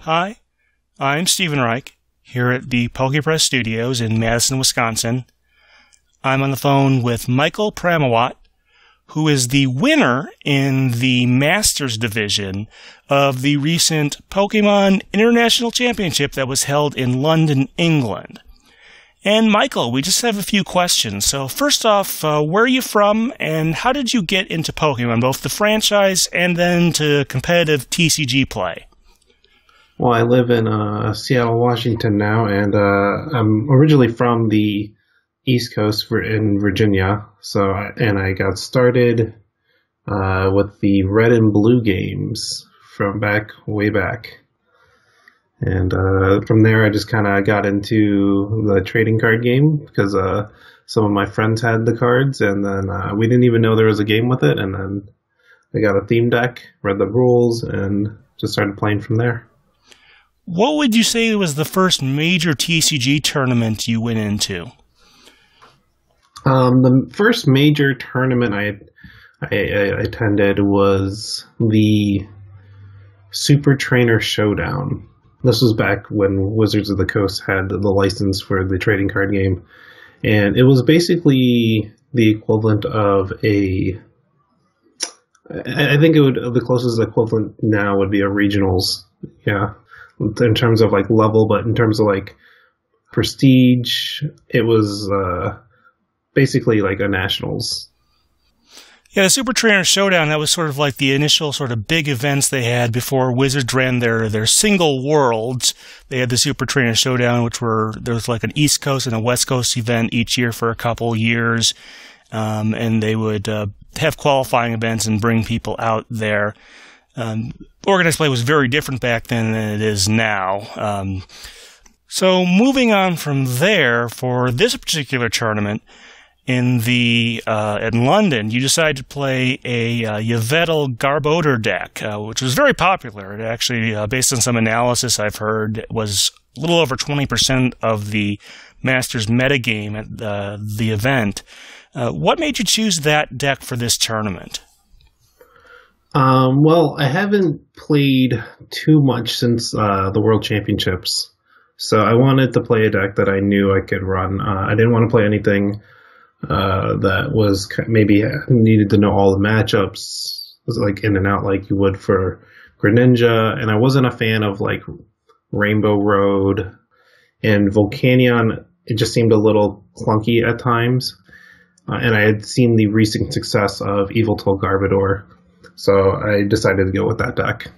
Hi, I'm Stephen Reich here at the pokepress studios in Madison, Wisconsin. I'm on the phone with Michael Pramawat, who is the winner in the Masters division of the recent Pokemon International Championship that was held in London, England. And Michael, we just have a few questions. So first off, where are you from and how did you get into Pokemon, both the franchise and then to competitive TCG play? Well, I live in Seattle, Washington now, and I'm originally from the East Coast in Virginia. And I got started with the Red and Blue games from way back. And from there, I just kind of got into the trading card game because some of my friends had the cards, and then we didn't even know there was a game with it. And then I got a theme deck, read the rules, and just started playing from there. What would you say was the first major TCG tournament you went into? The first major tournament I attended was the Super Trainer Showdown. This was back when Wizards of the Coast had the license for the trading card game. And it was basically the equivalent of I think the closest equivalent now would be a regionals. Yeah. In terms of level, but in terms of prestige, it was basically like a nationals. Yeah, the Super Trainer Showdown, that was sort of like the initial sort of big events they had before Wizards ran their single worlds. They had the Super Trainer Showdown, there was like an East Coast and a West Coast event each year for a couple years. And they would have qualifying events and bring people out there. Organized play was very different back then than it is now. So moving on from there, for this particular tournament in London, you decided to play a Yveltal Garbodor deck, which was very popular. It actually, based on some analysis I've heard, was a little over 20% of the Masters metagame at the event. What made you choose that deck for this tournament? Well, I haven't played too much since the World Championships, so I wanted to play a deck that I knew I could run. I didn't want to play anything that was maybe needed to know all the matchups, was in and out like you would for Greninja, and I wasn't a fan of Rainbow Road and Volcanion. It just seemed a little clunky at times, and I had seen the recent success of Yveltal Garbodor. So I decided to go with that deck.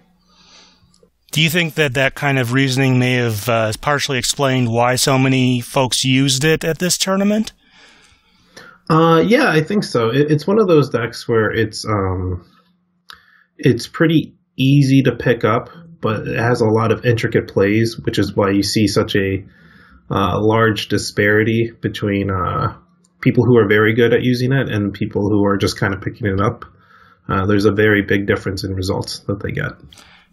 Do you think that kind of reasoning may have partially explained why so many folks used it at this tournament? Yeah, I think so. It's one of those decks where it's pretty easy to pick up, but it has a lot of intricate plays, which is why you see such a large disparity between people who are very good at using it and people who are just kind of picking it up. There's a very big difference in results that they get.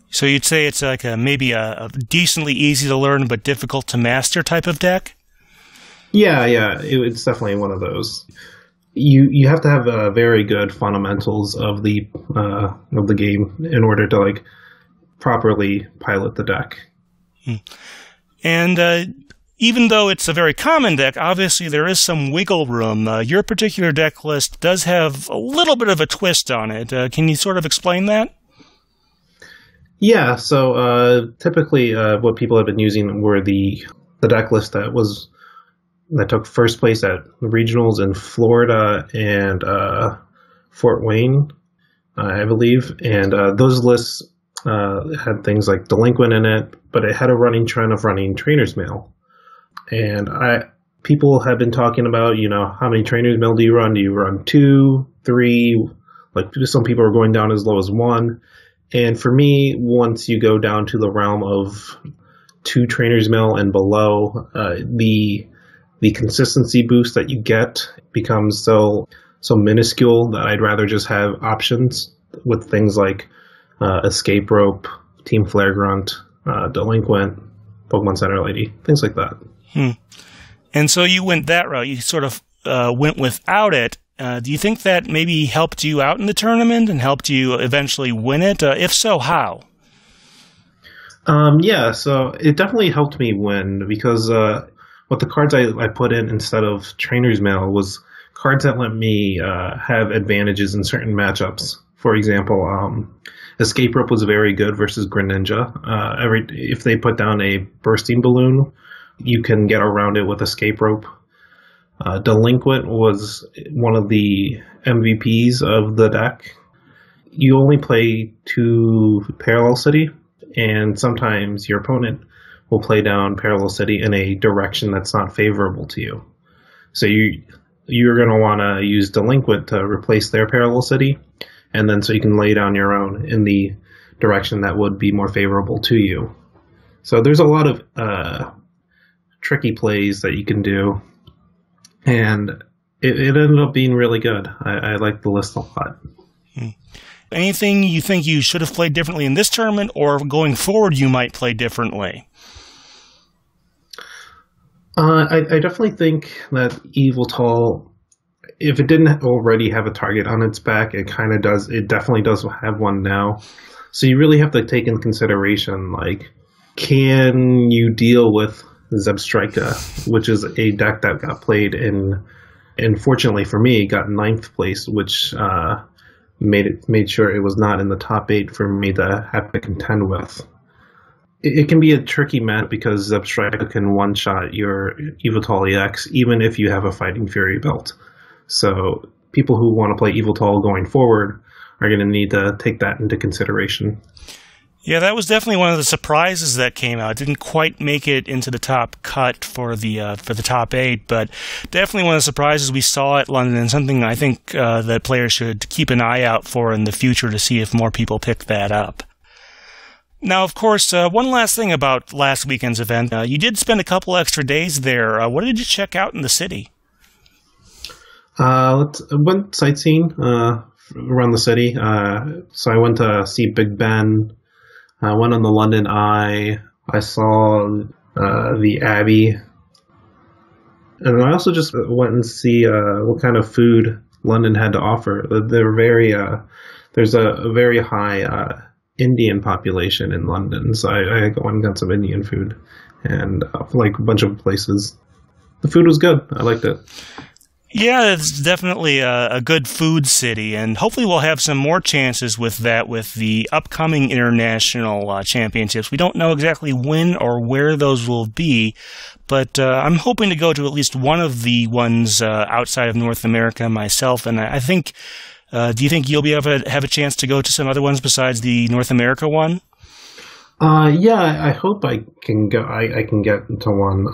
So you'd say it's like maybe a decently easy to learn but difficult to master type of deck? Yeah, it's definitely one of those. You have to have very good fundamentals of the game in order to properly pilot the deck. And even though it's a very common deck, obviously there is some wiggle room. Your particular deck list does have a little bit of a twist on it. Can you sort of explain that? Yeah, so typically what people have been using were the deck list that took first place at the regionals in Florida and Fort Wayne, I believe. And those lists had things like Delinquent in it, but it had a running trend of running Trainer's Mail. And people have been talking about, how many Trainer's Mail do you run? Do you run 2, 3? Some people are going down as low as 1. And for me, once you go down to the realm of 2 Trainer's Mail and below, the consistency boost that you get becomes so minuscule that I'd rather just have options with things like Escape Rope, Team Flare Grunt, Delinquent, Pokemon Center Lady, things like that. And so you went that route. You sort of went without it. Do you think that maybe helped you out in the tournament and helped you eventually win it? If so, how? Yeah, so it definitely helped me win because what the cards I put in instead of Trainer's Mail was cards that let me have advantages in certain matchups. For example, Escape Rope was very good versus Greninja. If they put down a Bursting Balloon, you can get around it with Escape Rope. Delinquent was one of the MVPs of the deck. You only play 2 Parallel City, and sometimes your opponent will play down Parallel City in a direction that's not favorable to you. So you're going to want to use Delinquent to replace their Parallel City, and then so you can lay down your own in the direction that would be more favorable to you. So there's a lot of tricky plays that you can do, and it ended up being really good. I like the list a lot. Anything you think you should have played differently in this tournament, or going forward you might play differently? I definitely think that Yveltal, if it didn't already have a target on its back, it kind of does. It definitely does have one now. So you really have to take in consideration, like, can you deal with Zebstrika, which is a deck that got played and fortunately for me, got 9th place, which made sure it was not in the top 8 for me to have to contend with. It can be a tricky match because Zebstrika can one-shot your Yveltal EX even if you have a Fighting Fury belt. So people who want to play Yveltal going forward are going to need to take that into consideration. Yeah, that was definitely one of the surprises that came out. It didn't quite make it into the top cut for the top 8, but definitely one of the surprises we saw at London, and something I think that players should keep an eye out for in the future to see if more people pick that up. Now, of course, one last thing about last weekend's event. You did spend a couple extra days there. What did you check out in the city? Went sightseeing around the city. So I went to see Big Ben. I went on the London Eye. I saw the Abbey. And I also just went and see what kind of food London had to offer. There's a very high Indian population in London, so I went and got some Indian food and like a bunch of places. The food was good. I liked it. Yeah, it's definitely a good food city, and hopefully we'll have some more chances with that with the upcoming international championships. We don't know exactly when or where those will be, but I'm hoping to go to at least one of the ones outside of North America myself, and I think, do you think you'll be able to have a chance to go to some other ones besides the North America one? Yeah, I hope I can go. I can get to one.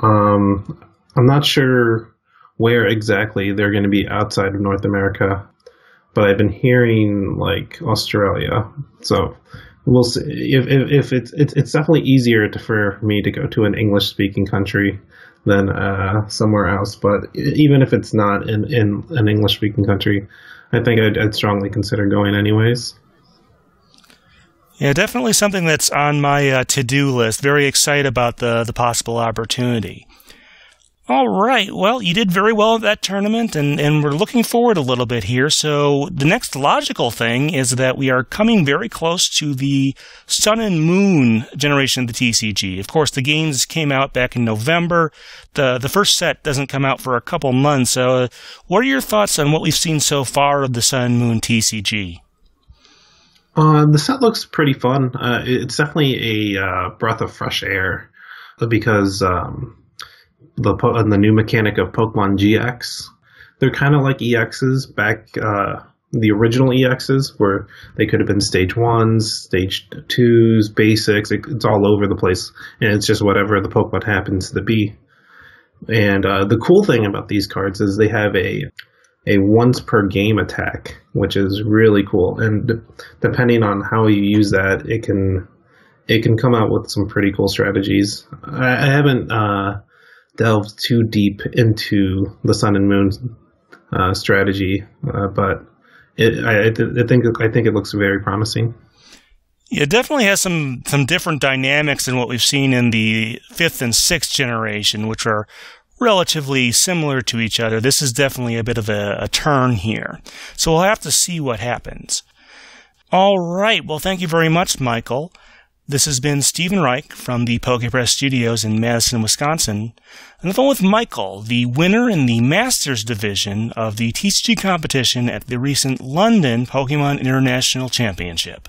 I'm not sure where exactly they're going to be outside of North America, but I've been hearing like Australia. So we'll see. If it's definitely easier for me to go to an English speaking country than somewhere else. But even if it's not in an English speaking country, I think I'd strongly consider going anyways. Yeah, definitely something that's on my to-do list. Very excited about the possible opportunity. All right. Well, you did very well at that tournament, and we're looking forward a little bit here. So the next logical thing is that we are coming very close to the Sun and Moon generation of the TCG. Of course, the games came out back in November. The first set doesn't come out for a couple months. So what are your thoughts on what we've seen so far of the Sun and Moon TCG? The set looks pretty fun. It's definitely a breath of fresh air because the new mechanic of Pokemon GX, they're kind of like EXs back, the original EXs, where they could have been stage 1s, stage 2s, basics. It's all over the place, and it's just whatever the Pokemon happens to be. And the cool thing about these cards is they have a once per game attack, which is really cool. And depending on how you use that, it can come out with some pretty cool strategies. I haven't delved too deep into the Sun and Moon strategy, but I think it looks very promising. Yeah, it definitely has some different dynamics than what we've seen in the 5th and 6th generation, which are relatively similar to each other. This is definitely a bit of a turn here. So we'll have to see what happens. All right. Well, thank you very much, Michael. This has been Stephen Reich from the pokepress studios in Madison, Wisconsin, on the phone with Michael, the winner in the Masters division of the TCG competition at the recent London Pokemon International Championship.